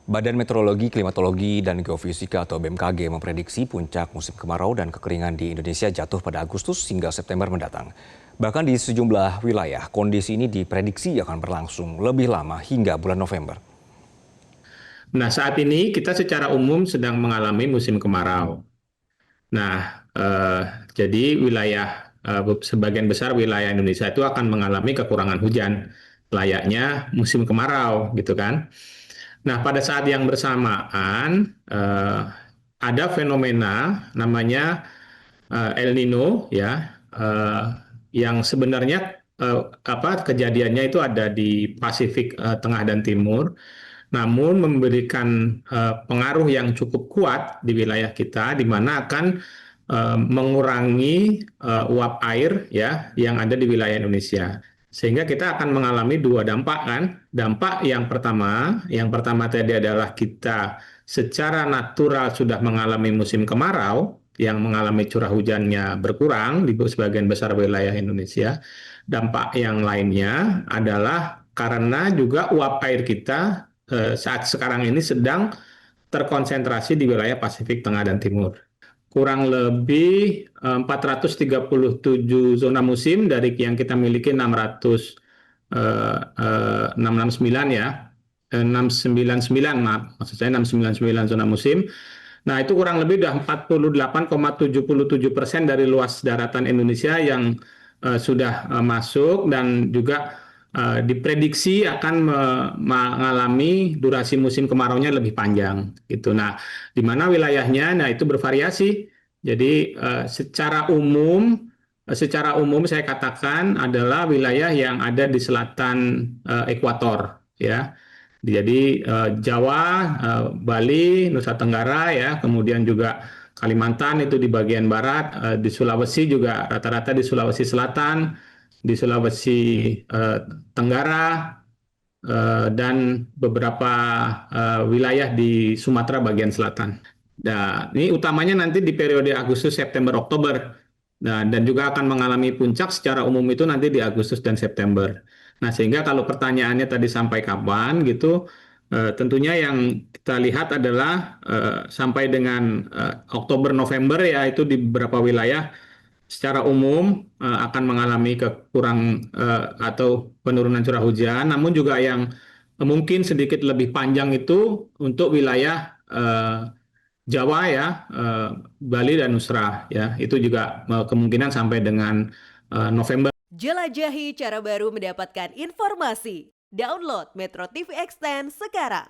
Badan Meteorologi, Klimatologi, dan Geofisika atau BMKG memprediksi puncak musim kemarau dan kekeringan di Indonesia jatuh pada Agustus hingga September mendatang. Bahkan di sejumlah wilayah, kondisi ini diprediksi akan berlangsung lebih lama hingga bulan November. Nah, saat ini kita secara umum sedang mengalami musim kemarau. Nah, jadi sebagian besar wilayah Indonesia itu akan mengalami kekurangan hujan, layaknya musim kemarau, gitu kan. Nah, pada saat yang bersamaan, ada fenomena namanya El Nino, ya, yang sebenarnya kejadiannya itu ada di Pasifik Tengah dan Timur, namun memberikan pengaruh yang cukup kuat di wilayah kita, di mana akan mengurangi uap air ya yang ada di wilayah Indonesia. Sehingga kita akan mengalami dua dampak kan. Dampak yang pertama tadi adalah kita secara natural sudah mengalami musim kemarau yang mengalami curah hujannya berkurang di sebagian besar wilayah Indonesia. Dampak yang lainnya adalah karena juga uap air kita saat sekarang ini sedang terkonsentrasi di wilayah Pasifik Tengah dan Timur. Kurang lebih 437 zona musim dari yang kita miliki 699 ya. 699 maaf, maksud saya 699 zona musim. Nah, itu kurang lebih sudah 48,77% dari luas daratan Indonesia yang sudah masuk dan juga diprediksi akan mengalami durasi musim kemaraunya lebih panjang gitu. Nah, di mana wilayahnya? Nah, itu bervariasi. Jadi secara umum saya katakan adalah wilayah yang ada di selatan ekuator ya. Jadi Jawa, Bali, Nusa Tenggara ya, kemudian juga Kalimantan itu di bagian barat, di Sulawesi juga rata-rata di Sulawesi Selatan, di Sulawesi Tenggara, dan beberapa wilayah di Sumatera bagian selatan. Nah, ini utamanya nanti di periode Agustus, September, Oktober. Nah, dan juga akan mengalami puncak secara umum itu nanti di Agustus dan September. Nah, sehingga kalau pertanyaannya tadi sampai kapan gitu, tentunya yang kita lihat adalah sampai dengan Oktober November ya itu di beberapa wilayah secara umum akan mengalami atau penurunan curah hujan, namun juga yang mungkin sedikit lebih panjang itu untuk wilayah Jawa ya, Bali dan Nusra ya, itu juga kemungkinan sampai dengan November. Jelajahi cara baru mendapatkan informasi. Download Metro TV Extend sekarang.